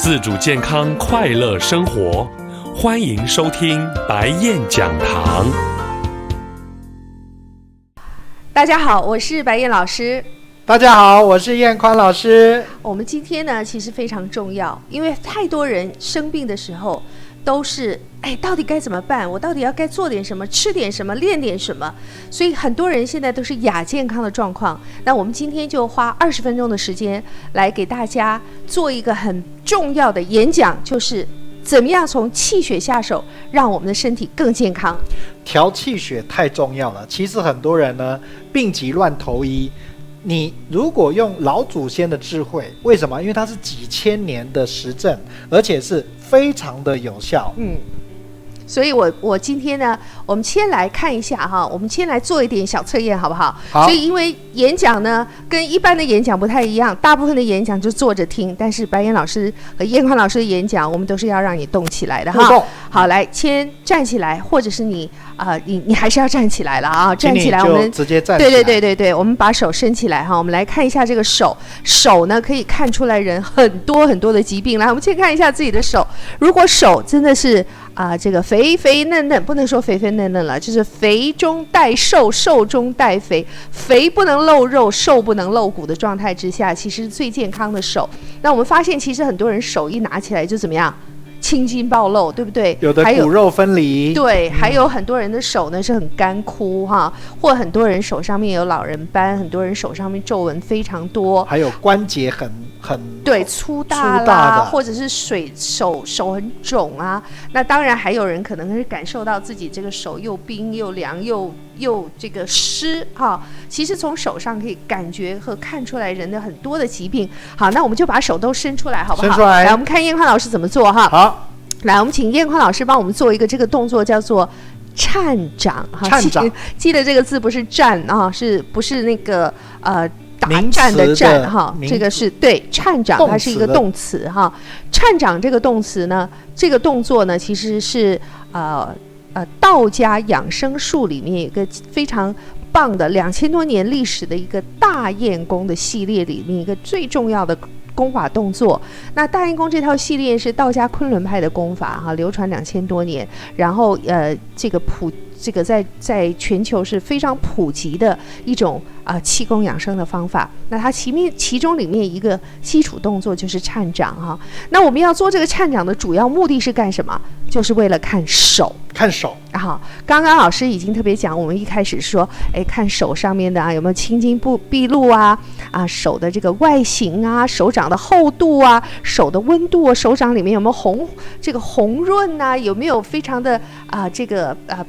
自主健康快乐生活，欢迎收听白燕讲堂。大家好，我是白燕老师。大家好，我是燕宽老师。我们今天呢，其实非常重要，因为太多人生病的时候都是到底该怎么办？我到底要该做点什么，吃点什么，练点什么？所以很多人现在都是亚健康的状况。那我们今天就花20分钟的时间来给大家做一个很重要的演讲，就是怎么样从气血下手，让我们的身体更健康。调气血太重要了。其实很多人呢，病急乱投医。你如果用老祖先的智慧，为什么？因为它是几千年的实证，而且是非常的有效。所以我今天呢，我们先来看一下哈，我们先来做一点小测验，好不好？好。所以因为演讲呢跟一般的演讲不太一样，大部分的演讲就坐着听，但是白燕老师和燕宽老师的演讲，我们都是要让你动起来的哈。动。好，来先站起来，或者是你你还是要站起来了啊！站起来，我们直接站起来。对，我们把手伸起来哈，我们来看一下这个手呢可以看出来人很多很多的疾病。来，我们先看一下自己的手，如果手真的是这个肥肥嫩嫩，不能说肥肥嫩嫩了，就是肥中带瘦，瘦中带肥，肥不能露肉，瘦不能露骨的状态之下，其实最健康的手。那我们发现，其实很多人手一拿起来就怎么样？青筋暴露，对不对？有的骨肉分离。对，还有很多人的手呢是很干枯哈，或很多人手上面有老人斑，很多人手上面皱纹非常多，还有关节很对粗大啦，或者是手很肿啊。那当然还有人可能是感受到自己这个手又冰又凉又这个湿哈。其实从手上可以感觉和看出来人的很多的疾病。好，那我们就把手都伸出来好不好？伸出来。来，我们看燕宽老师怎么做哈。好。来，我们请燕宽老师帮我们做一个这个动作，叫做颤掌哈。颤掌，记得这个字不是战啊，不是那个打战的战哈，这个是对颤掌，它是一个动词哈。颤掌这个动词呢，这个动作呢，其实是道家养生术里面有一个非常棒的2000多年历史的一个大雁功的系列里面一个最重要的功法动作。那大雁功这套系列是道家昆仑派的功法哈，流传2000多年，然后这个在全球是非常普及的一种气功养生的方法。那它其中里面一个基础动作就是颤掌哈。那我们要做这个颤掌的主要目的是干什么？就是为了看手。好，刚刚老师已经特别讲，我们一开始说看手上面的有没有青筋毕露手的这个外形手掌的厚度手的温度手掌里面有没有红润有没有非常的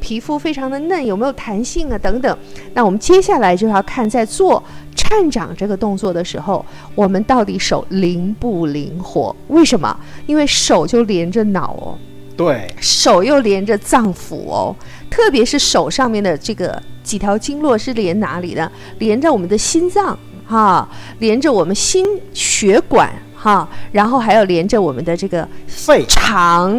皮肤非常的嫩，有没有弹性等等。那我们接下来就要看在做颤掌这个动作的时候，我们到底手灵不灵活？为什么？因为手就连着脑对，手又连着脏腑特别是手上面的这个几条经络是连哪里的？连着我们的心脏连着我们心血管然后还有连着我们的这个肺、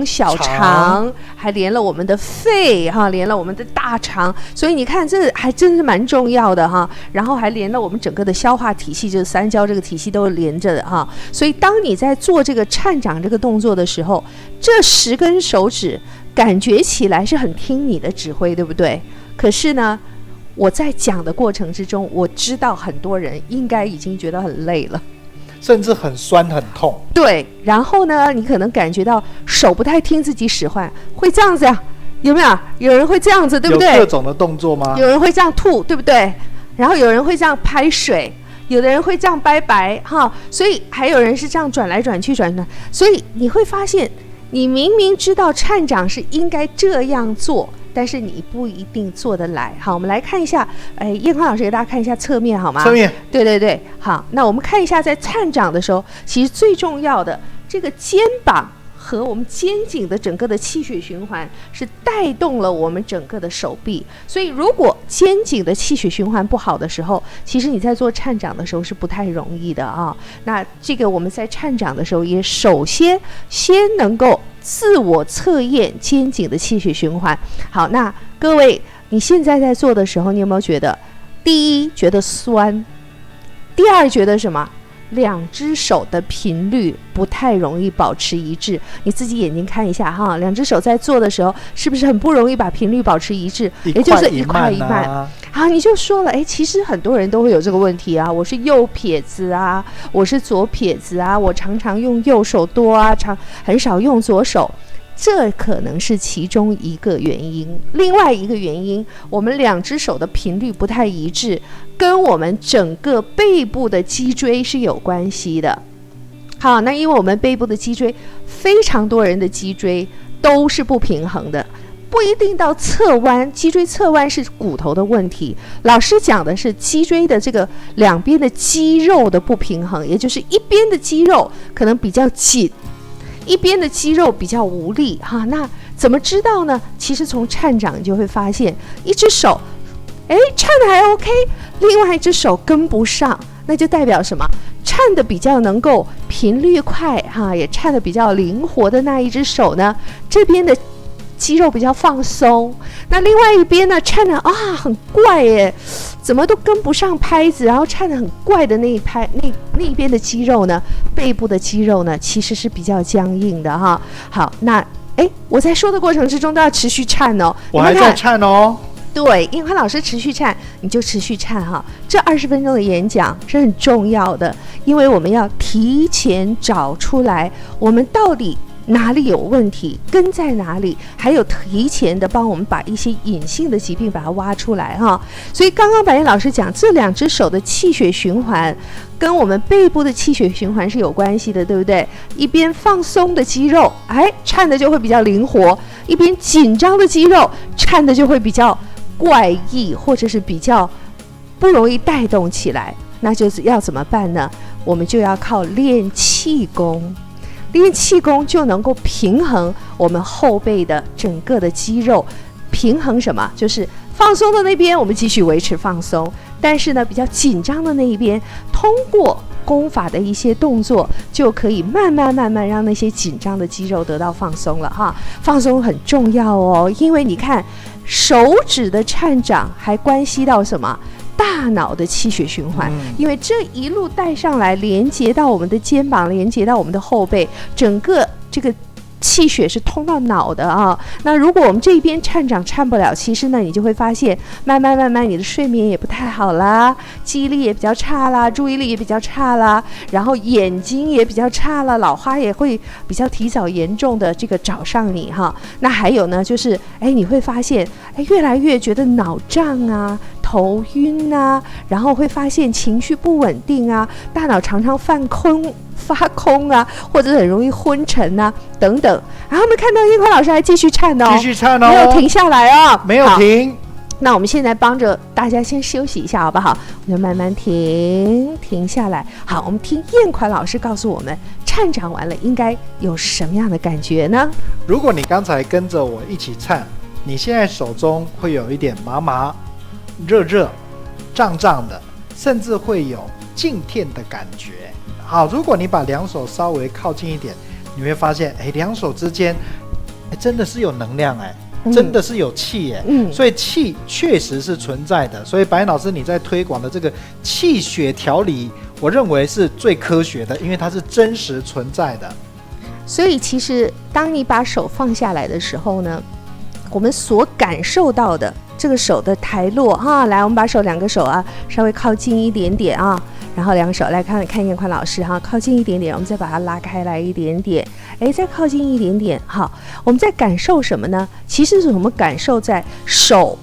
小肠，还连了我们的肺连了我们的大肠。所以你看，这还真是蛮重要的然后还连了我们整个的消化体系，就是三焦这个体系都连着的所以当你在做这个颤掌这个动作的时候，这10根手指感觉起来是很听你的指挥，对不对？可是呢，我在讲的过程之中，我知道很多人应该已经觉得很累了，甚至很酸很痛。对，然后呢，你可能感觉到手不太听自己使唤，会这样子有没有？有人会这样子，对不对？有各种的动作吗？有人会这样吐，对不对？然后有人会这样拍水，有的人会这样拜拜所以还有人是这样转来转去所以你会发现，你明明知道颤掌是应该这样做，但是你不一定做得来。好，我们来看一下，燕宽老师给大家看一下侧面好吗？侧面。对，好，那我们看一下在颤掌的时候，其实最重要的这个肩膀和我们肩颈的整个的气血循环是带动了我们整个的手臂。所以如果肩颈的气血循环不好的时候，其实你在做颤掌的时候是不太容易的那这个我们在颤掌的时候也首先能够自我测验肩颈的气血循环。好，那各位你现在在做的时候，你有没有觉得第一觉得酸，第二觉得什么？两只手的频率不太容易保持一致。你自己眼睛看一下哈，两只手在做的时候，是不是很不容易把频率保持一致？也就是一快一慢。好，你就说了，其实很多人都会有这个问题啊。我是右撇子啊，我是左撇子啊，我常常用右手多啊，很少用左手。这可能是其中一个原因。另外一个原因，我们两只手的频率不太一致，跟我们整个背部的脊椎是有关系的。好，那因为我们背部的脊椎，非常多人的脊椎都是不平衡的，不一定到侧弯，脊椎侧弯是骨头的问题。老师讲的是脊椎的这个两边的肌肉的不平衡，也就是一边的肌肉可能比较紧，一边的肌肉比较无力哈。那怎么知道呢？其实从颤掌你就会发现，一只手颤的还 OK， 另外一只手跟不上，那就代表什么？颤的比较能够频率快哈，也颤的比较灵活的那一只手呢，这边的肌肉比较放松。那另外一边呢，颤的很怪耶，怎么都跟不上拍子，然后颤的很怪的那一边的肌肉呢，背部的肌肉呢，其实是比较僵硬的哈。好，那我在说的过程之中都要持续颤哦，我还在颤哦。对，英宽老师持续颤，你就持续颤哈。这20分钟的演讲是很重要的，因为我们要提前找出来我们到底哪里有问题，根在哪里，还有提前的帮我们把一些隐性的疾病把它挖出来哈。所以刚刚白燕老师讲，这两只手的气血循环跟我们背部的气血循环是有关系的，对不对？一边放松的肌肉，颤的就会比较灵活；一边紧张的肌肉，颤的就会比较怪异，或者是比较不容易带动起来。那就是要怎么办呢？我们就要靠练气功。练气功就能够平衡我们后背的整个的肌肉，平衡什么？就是放松的那边我们继续维持放松，但是呢比较紧张的那一边，通过功法的一些动作就可以慢慢让那些紧张的肌肉得到放松了哈。放松很重要哦，因为你看手指的颤掌还关系到什么？大脑的气血循环，因为这一路带上来，连接到我们的肩膀，连接到我们的后背，整个这个气血是通到脑的啊。那如果我们这一边颤掌颤不了，其实呢你就会发现慢慢你的睡眠也不太好啦，记忆力也比较差啦，注意力也比较差啦，然后眼睛也比较差啦，老花也会比较提早严重的这个找上你哈。那还有呢就是你会发现越来越觉得脑胀啊，头晕啊，然后会发现情绪不稳定啊，大脑常常发空啊，或者很容易昏沉啊等等。然后我们看到英宽老师还继续颤哦，继续颤哦，没有停下来哦，没有停。那我们现在帮着大家先休息一下好不好？我们就慢慢停下来。好，我们听燕宽老师告诉我们，颤掌完了应该有什么样的感觉呢？如果你刚才跟着我一起颤，你现在手中会有一点麻热胀的，甚至会有痉挛的感觉。好，如果你把两手稍微靠近一点，你会发现两手之间真的是有能量真的是有气所以气确实是存在的。所以白老师你在推广的这个气血调理，我认为是最科学的，因为它是真实存在的。所以其实当你把手放下来的时候呢，我们所感受到的这个手的抬落来，我们把两个手稍微靠近一点点然后两个手来看燕宽老师靠近一点点，我们再把它拉开来一点点，再靠近一点点。好，我们在感受什么呢？其实是我们感受在手，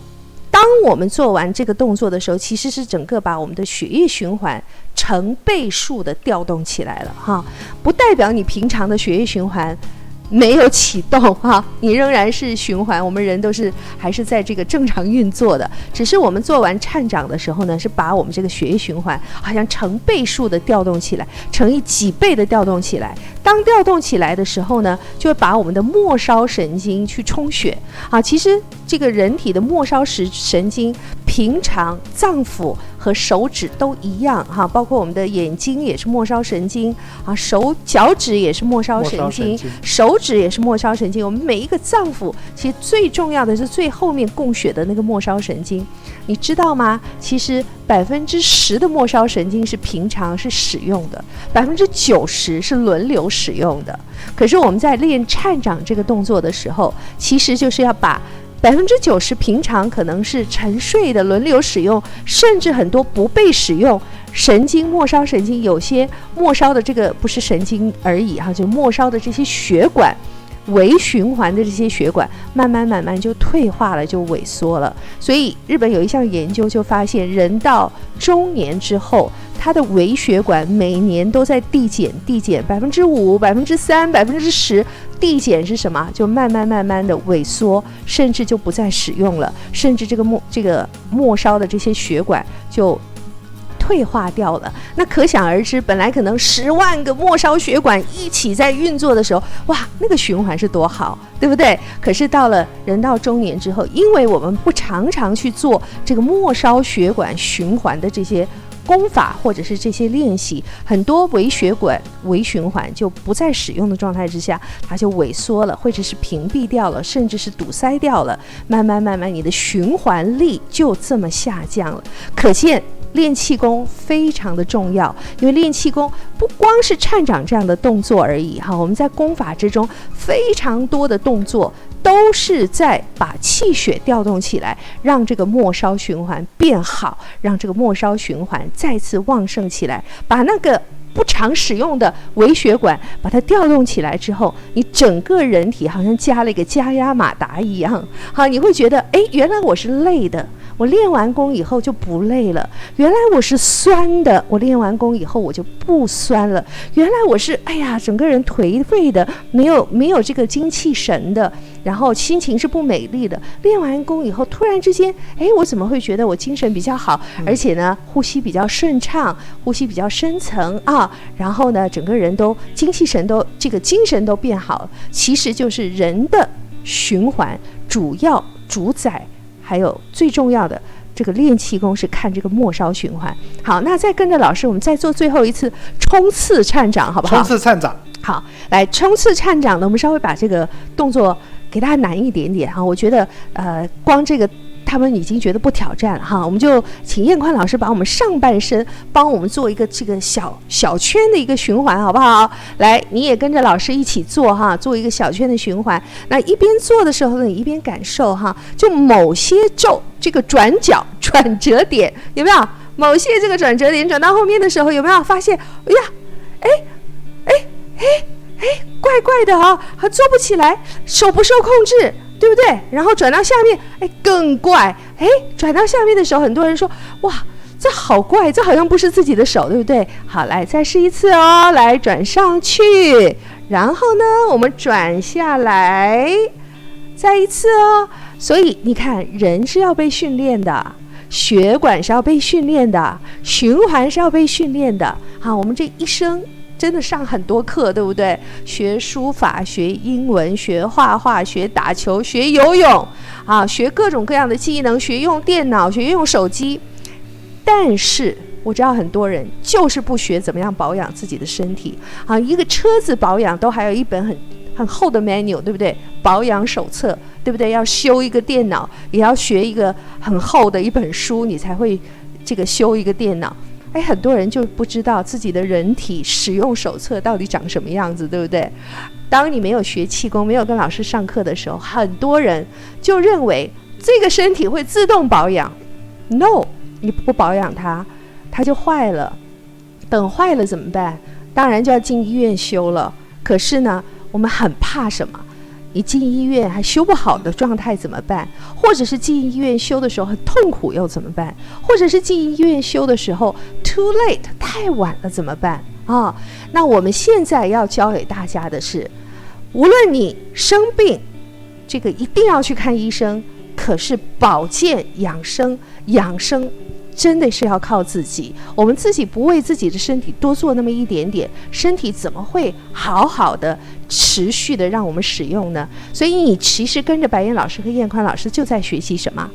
当我们做完这个动作的时候，其实是整个把我们的血液循环成倍数的调动起来了不代表你平常的血液循环没有启动你仍然是循环，我们人都是还是在这个正常运作的，只是我们做完颤掌的时候呢，是把我们这个血液循环好像成倍数的调动起来，乘以几倍的调动起来，当调动起来的时候呢，就会把我们的末梢神经去充血啊。其实这个人体的末梢神经，平常脏腑和手指都一样哈，包括我们的眼睛也是末梢神经啊，脚趾也是末梢神经，手指也是末梢神经。我们每一个脏腑，其实最重要的是最后面供血的那个末梢神经，你知道吗？其实10%的末梢神经是平常是使用的，90%是轮流使用的。可是我们在练颤掌这个动作的时候，其实就是要把90%平常可能是沉睡的轮流使用，甚至很多不被使用神经，末梢神经有些末梢的这个不是神经而已哈，就末梢的这些血管。微循环的这些血管慢慢就退化了，就萎缩了。所以日本有一项研究就发现，人到中年之后，他的微血管每年都在递减5%、3%、10%。递减是什么？就慢慢的萎缩，甚至就不再使用了，甚至这个末梢的这些血管就退化掉了。那可想而知，本来可能10万个末梢血管一起在运作的时候，哇，那个循环是多好，对不对？可是到了人到中年之后，因为我们不常常去做这个末梢血管循环的这些功法或者是这些练习，很多微血管微循环就不再使用的状态之下，它就萎缩了，或者是屏蔽掉了，甚至是堵塞掉了。慢慢你的循环力就这么下降了。可见练气功非常的重要，因为练气功不光是颤掌这样的动作而已哈，我们在功法之中非常多的动作都是在把气血调动起来，让这个末梢循环变好，让这个末梢循环再次旺盛起来，把那个不常使用的微血管把它调动起来之后，你整个人体好像加了一个加压马达一样，好，你会觉得原来我是累的，我练完功以后就不累了，原来我是酸的，我练完功以后我就不酸了，原来我是整个人颓废的，没有这个精气神的，然后心情是不美丽的，练完功以后突然之间我怎么会觉得我精神比较好，而且呢呼吸比较顺畅，呼吸比较深层啊，然后呢整个人都精气神都这个精神都变好了。其实就是人的循环主宰还有最重要的这个练气功是看这个末梢循环。好，那再跟着老师我们再做最后一次冲刺颤掌好不好？冲刺颤掌。好，来冲刺颤掌呢，我们稍微把这个动作给大家难一点点哈。我觉得光这个他们已经觉得不挑战了哈，我们就请燕宽老师把我们上半身帮我们做一个这个小圈的一个循环好不好？来，你也跟着老师一起做哈，做一个小圈的循环。那一边做的时候呢，你一边感受哈，就某些这个转折点有没有？某些这个转折点转到后面的时候，有没有发现？怪怪的啊，还做不起来，手不受控制，对不对？然后转到下面，更怪，转到下面的时候，很多人说，哇，这好怪，这好像不是自己的手，对不对？好，来再试一次哦，来转上去，然后呢，我们转下来，再一次哦。所以你看，人是要被训练的，血管是要被训练的，循环是要被训练的。好，我们这一生真的上很多课，对不对？学书法，学英文，学画画，学打球，学游泳啊，学各种各样的技能，学用电脑，学用手机。但是我知道很多人就是不学怎么样保养自己的身体啊，一个车子保养都还有一本很厚的 menu， 对不对？保养手册，对不对？要修一个电脑，也要学一个很厚的一本书，你才会这个修一个电脑。很多人就不知道自己的人体使用手册到底长什么样子，对不对？当你没有学气功，没有跟老师上课的时候，很多人就认为这个身体会自动保养。No， 你不保养它就坏了。等坏了怎么办？当然就要进医院修了。可是呢，我们很怕什么？你进医院还修不好的状态怎么办？或者是进医院修的时候很痛苦又怎么办？或者是进医院修的时候 too late 太晚了怎么办啊？那我们现在要教给大家的是，无论你生病，这个一定要去看医生。可是保健养生真的是要靠自己，我们自己不为自己的身体多做那么一点点，身体怎么会好好的持续的让我们使用呢？所以你其实跟着白燕老师和燕宽老师就在学习什么？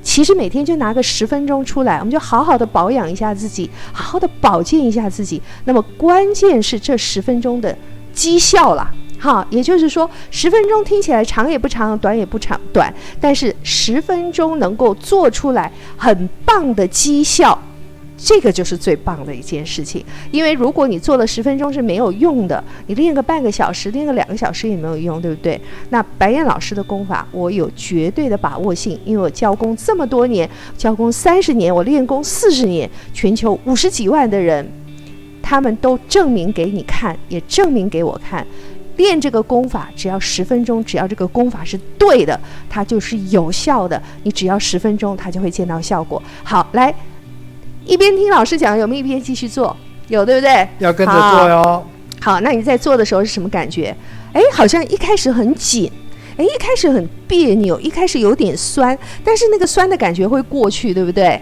其实每天就拿个10分钟出来，我们就好好的保养一下自己，好好的保健一下自己。那么关键是这10分钟的绩效啦。好，也就是说10分钟听起来长也不长，短也不短，但是10分钟能够做出来很棒的绩效，这个就是最棒的一件事情。因为如果你做了10分钟是没有用的，你练个半个小时，练个2个小时也没有用，对不对？那白燕老师的功法我有绝对的把握性，因为我教功这么多年，教功30年，我练功40年，全球50几万的人，他们都证明给你看，也证明给我看，练这个功法只要10分钟，只要这个功法是对的，它就是有效的，你只要10分钟它就会见到效果。好，来一边听老师讲，有没有一边继续做？有，对不对？要跟着做哟。好，那你在做的时候是什么感觉？好像一开始很紧，一开始很别扭，一开始有点酸，但是那个酸的感觉会过去，对不对？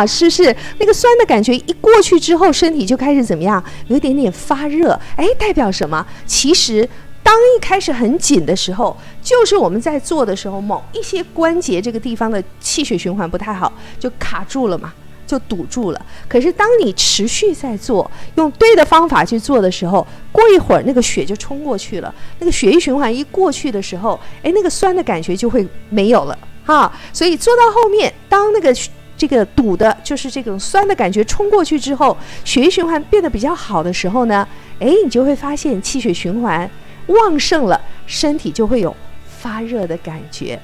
是不是那个酸的感觉一过去之后，身体就开始怎么样？有一点点发热，代表什么？其实当一开始很紧的时候，就是我们在做的时候，某一些关节这个地方的气血循环不太好，就卡住了嘛，就堵住了。可是当你持续在做，用对的方法去做的时候，过一会儿那个血就冲过去了，那个血液循环一过去的时候，那个酸的感觉就会没有了所以做到后面，当那个这个堵的就是这种酸的感觉冲过去之后，血液循环变得比较好的时候呢，你就会发现气血循环旺盛了，身体就会有发热的感觉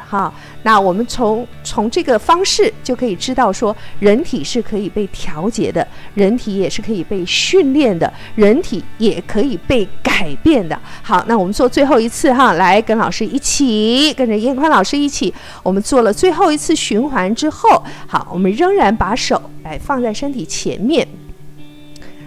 那我们从这个方式就可以知道说，人体是可以被调节的，人体也是可以被训练的，人体也可以被改变的。好，那我们做最后一次来跟老师一起，跟着燕宽老师一起，我们做了最后一次循环之后，好，我们仍然把手来放在身体前面，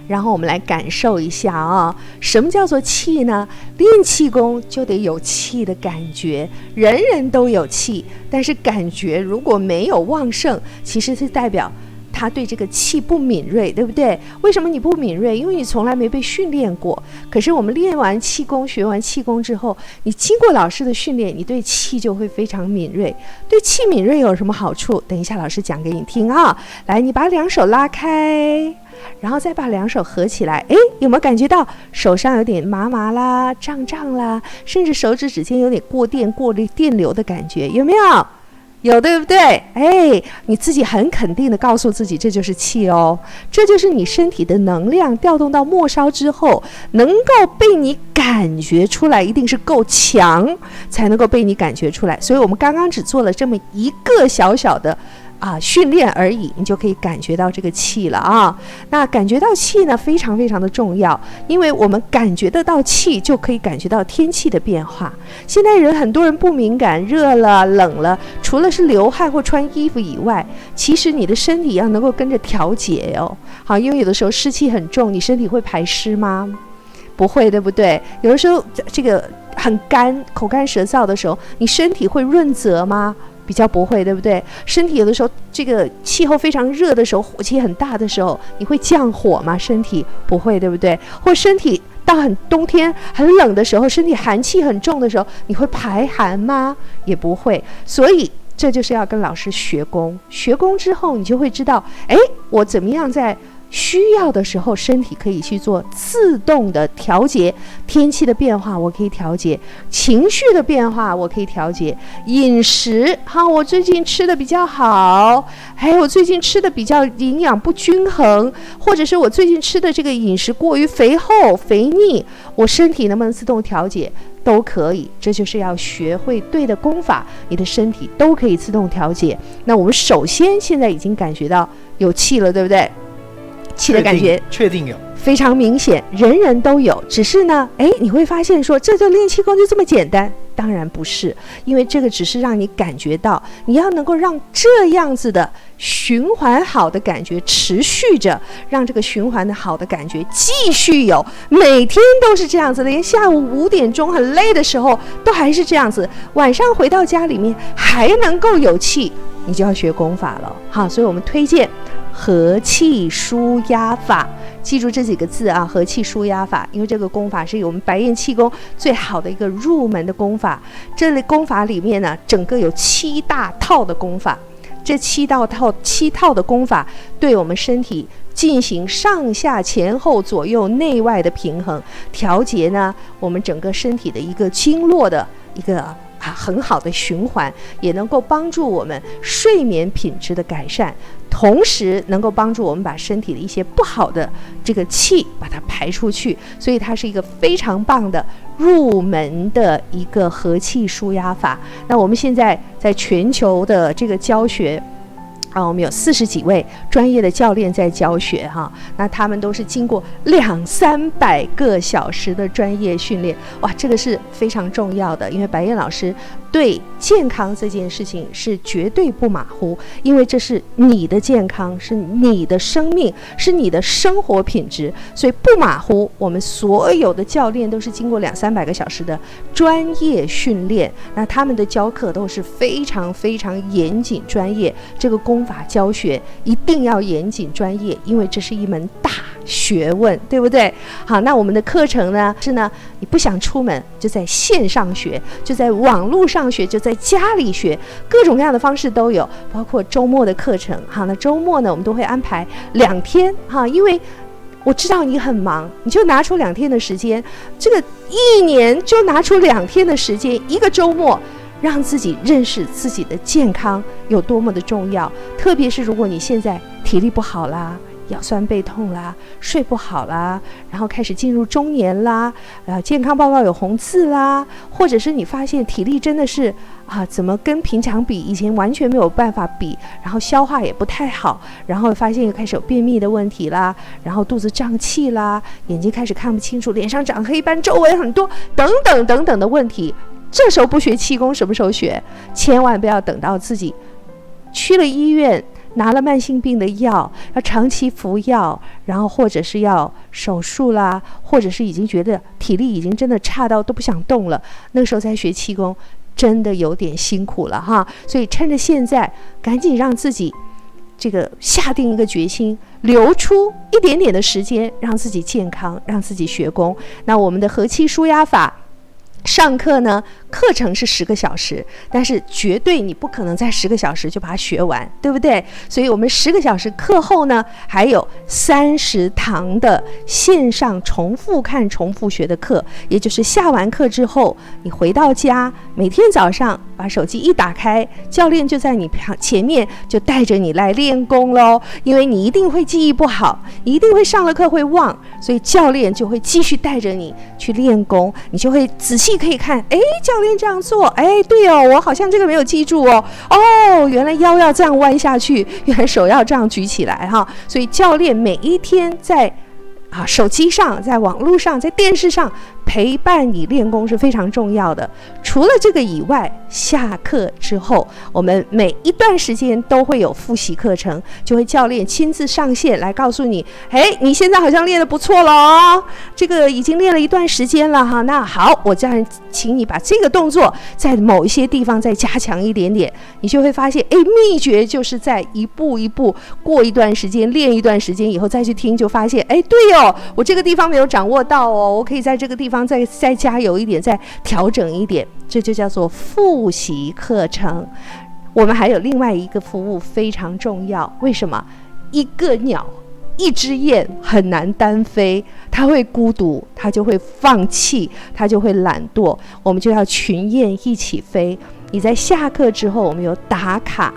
然后我们来感受一下什么叫做气呢？练气功就得有气的感觉，人人都有气，但是感觉如果没有旺盛，其实是代表他对这个气不敏锐，对不对？为什么你不敏锐？因为你从来没被训练过。可是我们练完气功，学完气功之后，你经过老师的训练，你对气就会非常敏锐。对气敏锐有什么好处？等一下老师讲给你听来，你把2手拉开，然后再把2手合起来，有没有感觉到手上有点麻麻啦、胀胀啦，甚至手指指尖有点过电流的感觉？有没有？有，对不对？你自己很肯定的告诉自己，这就是气这就是你身体的能量调动到末梢之后，能够被你感觉出来，一定是够强才能够被你感觉出来。所以我们刚刚只做了这么一个小小的训练而已，你就可以感觉到这个气了那感觉到气呢，非常非常的重要，因为我们感觉得到气，就可以感觉到天气的变化。现在很多人不敏感，热了冷了，除了是流汗或穿衣服以外，其实你的身体要能够跟着调节好，因为有的时候湿气很重，你身体会排湿吗？不会，对不对？有的时候这个很干，口干舌燥的时候，你身体会润泽吗？比较不会，对不对？身体有的时候这个气候非常热的时候，火气很大的时候，你会降火吗？身体不会，对不对？或身体到冬天很冷的时候，身体寒气很重的时候，你会排寒吗？也不会。所以这就是要跟老师学功，学功之后你就会知道，我怎么样在需要的时候，身体可以去做自动的调节，天气的变化我可以调节，情绪的变化我可以调节，饮食我最近吃的比较好，我最近吃的比较营养不均衡，或者是我最近吃的这个饮食过于肥厚肥腻，我身体能不能自动调节？都可以。这就是要学会对的功法，你的身体都可以自动调节。那我们首先现在已经感觉到有气了，对不对？气的感觉确定有，非常明显，人人都有。只是呢，你会发现说，这就练气功就这么简单？当然不是，因为这个只是让你感觉到，你要能够让这样子的循环好的感觉持续着，让这个循环的好的感觉继续有，每天都是这样子的，连下午5点钟很累的时候都还是这样子，晚上回到家里面还能够有气，你就要学功法了。好，所以我们推荐和气舒压法。记住这几个字啊，和气舒压法，因为这个功法是我们白燕气功最好的一个入门的功法。这类功法里面呢，整个有7大套的功法，这7套的功法对我们身体进行上下前后左右内外的平衡，调节呢我们整个身体的一个经络的一个很好的循环，也能够帮助我们睡眠品质的改善，同时能够帮助我们把身体的一些不好的这个气把它排出去，所以它是一个非常棒的入门的一个和气舒压法。那我们现在在全球的这个教学我们有40几位专业的教练在教学那他们都是经过200-300个小时的专业训练，哇，这个是非常重要的，因为白燕老师对健康这件事情是绝对不马虎，因为这是你的健康，是你的生命，是你的生活品质，所以不马虎。我们所有的教练都是经过200-300个小时的专业训练，那他们的教课都是非常非常严谨专业，这个功法教学一定要严谨专业，因为这是一门大学问，对不对？好，那我们的课程呢是呢，你不想出门就在线上学，就在网络上学，就在家里学，各种各样的方式都有，包括周末的课程。好，那周末呢我们都会安排2天因为我知道你很忙，你就拿出2天的时间，这个1年就拿出2天的时间，一个周末让自己认识自己的健康有多么的重要，特别是如果你现在体力不好啦，腰酸背痛啦，睡不好啦，然后开始进入中年啦，健康报告有红字啦，或者是你发现体力真的是怎么跟平常比，以前完全没有办法比，然后消化也不太好，然后发现又开始有便秘的问题啦，然后肚子胀气啦，眼睛开始看不清楚，脸上长黑斑，皱纹很多，等等等等的问题。这时候不学气功，什么时候学？千万不要等到自己去了医院，拿了慢性病的药，要长期服药，然后或者是要手术啦，或者是已经觉得体力已经真的差到都不想动了，那个时候再学气功真的有点辛苦了所以趁着现在赶紧让自己这个下定一个决心，留出一点点的时间让自己健康，让自己学功。那我们的和气舒压法上课呢，课程是10个小时，但是绝对你不可能在10个小时就把它学完，对不对？所以我们10个小时课后呢，还有30堂的线上重复看重复学的课，也就是下完课之后你回到家，每天早上把手机一打开，教练就在你前面就带着你来练功咯。因为你一定会记忆不好，你一定会上了课会忘，所以教练就会继续带着你去练功，你就会仔细可以看，教练这样做，对哦，我好像这个没有记住哦，原来腰要这样弯下去，原来手要这样举起来所以教练每一天在手机上，在网络上，在电视上陪伴你练功是非常重要的。除了这个以外，下课之后我们每一段时间都会有复习课程，就会教练亲自上线来告诉你，你现在好像练得不错了哦，这个已经练了一段时间了那好，我这样请你把这个动作在某一些地方再加强一点点，你就会发现秘诀就是在一步一步过一段时间，练一段时间以后再去听，就发现对哦，我这个地方没有掌握到哦，我可以在这个地方再加油一点，再调整一点，这就叫做复习课程。我们还有另外一个服务非常重要，为什么？一个鸟，一只雁很难单飞，它会孤独，它就会放弃，它就会懒惰，我们就要群雁一起飞。你在下课之后，我们有打卡，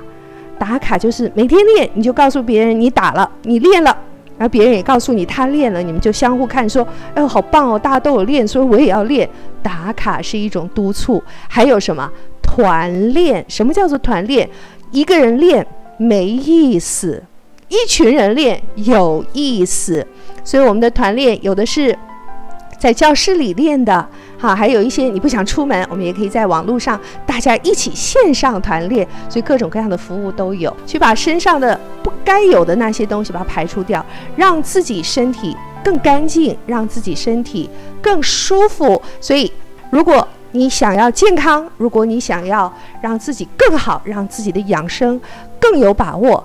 打卡就是每天练，你就告诉别人你打了，你练了，然后别人也告诉你他练了，你们就相互看说，好棒哦，大家都有练，所以我也要练。打卡是一种督促。还有什么？团练。什么叫做团练？一个人练没意思，一群人练有意思。所以我们的团练有的是在教室里练的，还有一些你不想出门，我们也可以在网络上大家一起线上团练，所以各种各样的服务都有，去把身上的不该有的那些东西把它排除掉，让自己身体更干净，让自己身体更舒服。所以如果你想要健康，如果你想要让自己更好，让自己的养生更有把握，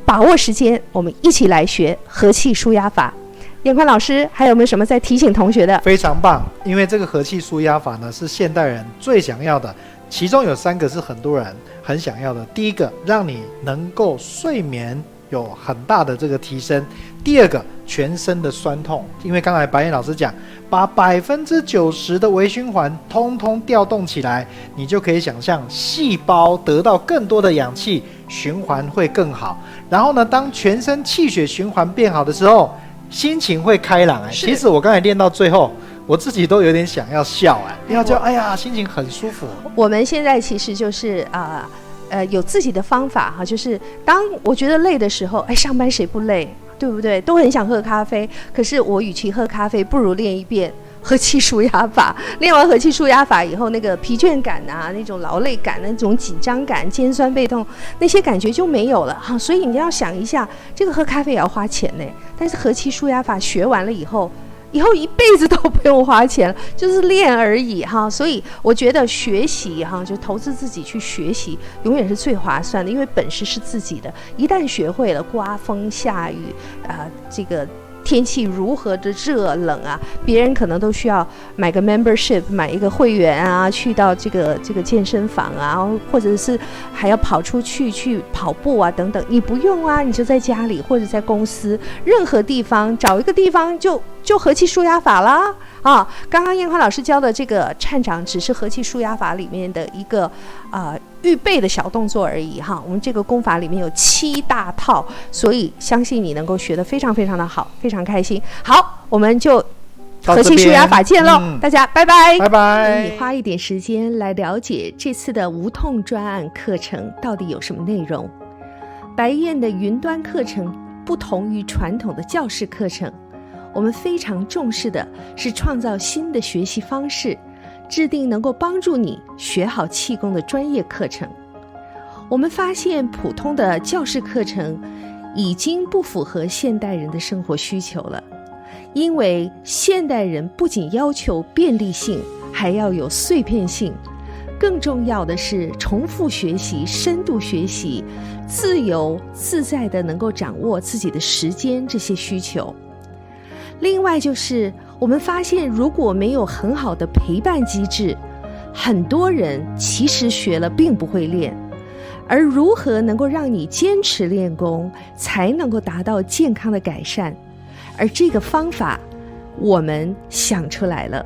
把握时间，我们一起来学和气舒压法。彦宽老师还有没有什么在提醒同学的？非常棒，因为这个和气舒压法呢是现代人最想要的，其中有3个是很多人很想要的。第一个，让你能够睡眠有很大的这个提升；第二个，全身的酸痛，因为刚才白燕老师讲，把90%的微循环通通调动起来，你就可以想象细胞得到更多的氧气，循环会更好。然后呢，当全身气血循环变好的时候，心情会开朗。其实我刚才练到最后，我自己都有点想要笑要叫哎呀，心情很舒服。我们现在其实就是有自己的方法哈，就是当我觉得累的时候，上班谁不累，对不对？都很想喝咖啡，可是我与其喝咖啡，不如练一遍和气舒压法。练完和气舒压法以后，那个疲倦感啊，那种劳累感，那种紧张感，肩酸背痛，那些感觉就没有了哈。所以你要想一下，这个喝咖啡也要花钱呢，但是和气舒压法学完了以后一辈子都不用花钱了，就是练而已哈。所以我觉得学习哈，就投资自己去学习，永远是最划算的，因为本事是自己的。一旦学会了，刮风下雨这个天气如何的热冷啊，别人可能都需要买个 membership， 买一个会员啊，去到这个健身房啊，或者是还要跑出去跑步啊等等，你不用啊，你就在家里或者在公司任何地方找一个地方就和气舒压法啦啊！刚刚彦宽老师教的这个颤掌只是和气舒压法里面的一个预备的小动作而已哈。我们这个功法里面有7大套，所以相信你能够学得非常非常的好，非常开心。好，我们就和气舒压法见喽，大家拜拜，拜拜。你花一点时间来了解这次的无痛专案课程到底有什么内容。白燕的云端课程不同于传统的教室课程，我们非常重视的是创造新的学习方式，制定能够帮助你学好气功的专业课程。我们发现普通的教室课程已经不符合现代人的生活需求了，因为现代人不仅要求便利性，还要有碎片性，更重要的是重复学习、深度学习、自由自在的能够掌握自己的时间这些需求。另外就是我们发现，如果没有很好的陪伴机制，很多人其实学了并不会练，而如何能够让你坚持练功，才能够达到健康的改善，而这个方法我们想出来了。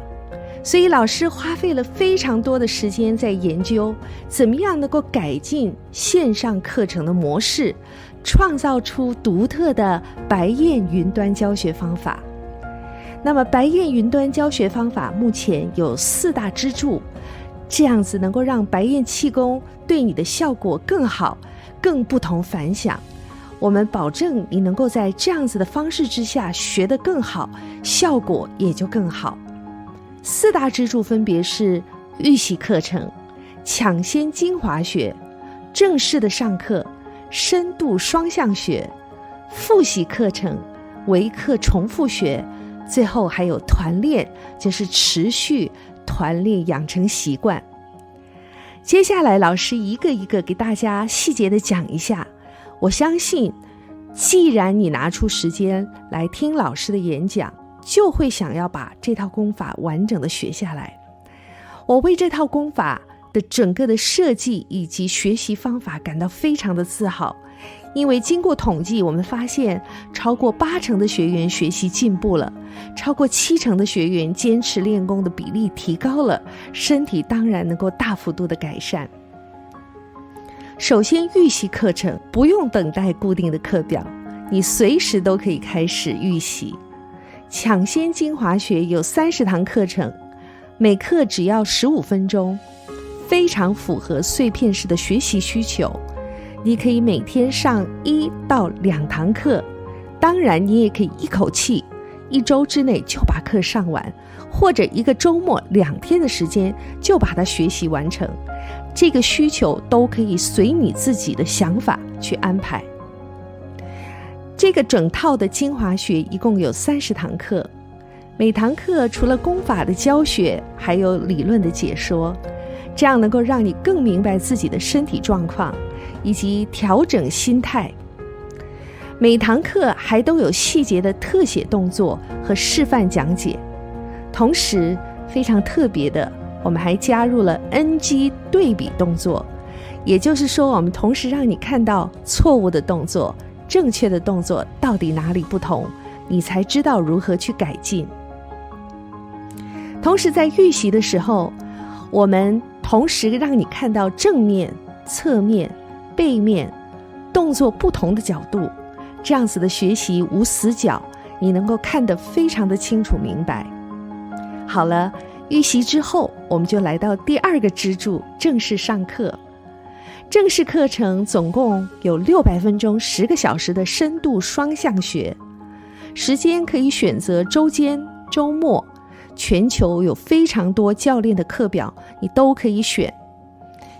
所以老师花费了非常多的时间在研究怎么样能够改进线上课程的模式，创造出独特的白燕云端教学方法。那么白燕云端教学方法目前有4大支柱，这样子能够让白燕气功对你的效果更好，更不同凡响。我们保证你能够在这样子的方式之下学得更好，效果也就更好。4大支柱分别是预习课程、抢先精华学、正式的上课、深度双向学、复习课程、微课重复学，最后还有团练，就是持续团练养成习惯。接下来老师一个一个给大家细节的讲一下。我相信既然你拿出时间来听老师的演讲，就会想要把这套功法完整的学下来。我为这套功法的整个的设计以及学习方法感到非常的自豪，因为经过统计，我们发现超过80%的学员学习进步了，超过70%的学员坚持练功的比例提高了，身体当然能够大幅度的改善。首先，预习课程不用等待固定的课表，你随时都可以开始预习。抢先精华学有30堂课程，每课只要15分钟，非常符合碎片式的学习需求。你可以每天上1到2堂课，当然你也可以一口气1周之内就把课上完，或者一个周末2天的时间就把它学习完成。这个需求都可以随你自己的想法去安排。这个整套的精华学一共有30堂课，每堂课除了功法的教学，还有理论的解说，这样能够让你更明白自己的身体状况以及调整心态。每堂课还都有细节的特写动作和示范讲解，同时非常特别的，我们还加入了 NG 对比动作，也就是说，我们同时让你看到错误的动作、正确的动作到底哪里不同，你才知道如何去改进。同时在预习的时候，我们同时让你看到正面、侧面、背面动作不同的角度，这样子的学习无死角，你能够看得非常的清楚明白。好了，预习之后，我们就来到第二个支柱，正式上课。正式课程总共有600分钟10个小时的深度双向学，时间可以选择周间、周末，全球有非常多教练的课表，你都可以选。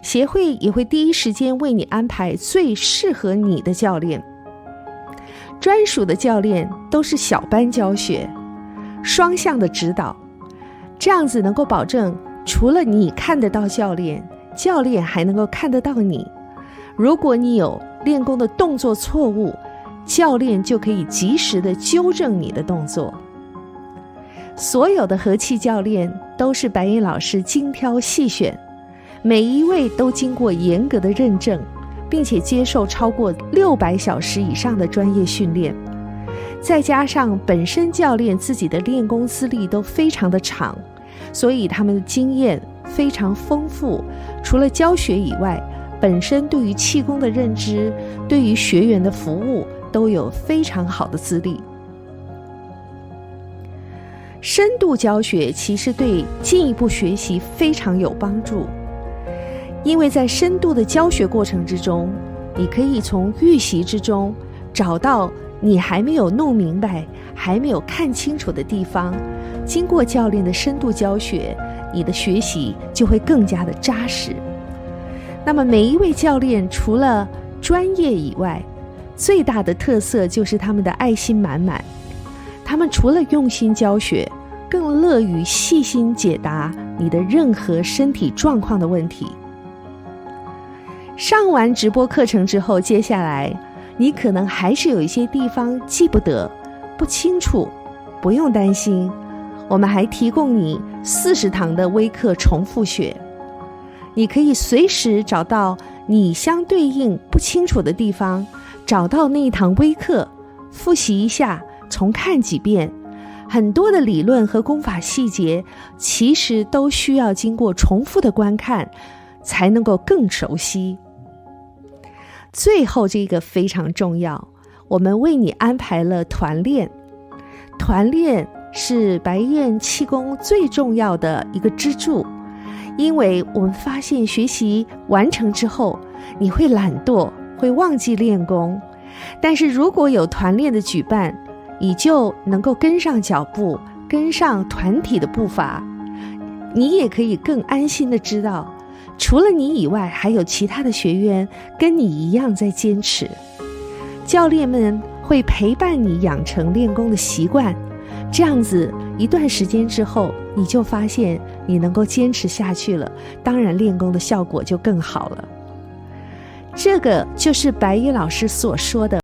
协会也会第一时间为你安排最适合你的教练。专属的教练都是小班教学，双向的指导，这样子能够保证除了你看得到教练，教练还能够看得到你。如果你有练功的动作错误，教练就可以及时的纠正你的动作。所有的和气教练都是白燕老师精挑细选，每一位都经过严格的认证，并且接受超过600小时以上的专业训练，再加上本身教练自己的练功资历都非常的长，所以他们的经验非常丰富。除了教学以外，本身对于气功的认知，对于学员的服务都有非常好的资历。深度教学其实对进一步学习非常有帮助，因为在深度的教学过程之中，你可以从预习之中找到你还没有弄明白、还没有看清楚的地方，经过教练的深度教学，你的学习就会更加的扎实。那么每一位教练除了专业以外，最大的特色就是他们的爱心满满。他们除了用心教学，更乐于细心解答你的任何身体状况的问题。上完直播课程之后，接下来你可能还是有一些地方记不得、不清楚，不用担心，我们还提供你40堂的微课重复学，你可以随时找到你相对应不清楚的地方，找到那一堂微课，复习一下，重看几遍。很多的理论和功法细节，其实都需要经过重复的观看，才能够更熟悉。最后这个非常重要，我们为你安排了团练。团练是白燕气功最重要的一个支柱，因为我们发现学习完成之后，你会懒惰，会忘记练功。但是如果有团练的举办，你就能够跟上脚步，跟上团体的步伐，你也可以更安心的知道，除了你以外，还有其他的学员跟你一样在坚持。教练们会陪伴你养成练功的习惯，这样子一段时间之后，你就发现你能够坚持下去了，当然练功的效果就更好了。这个就是白衣老师所说的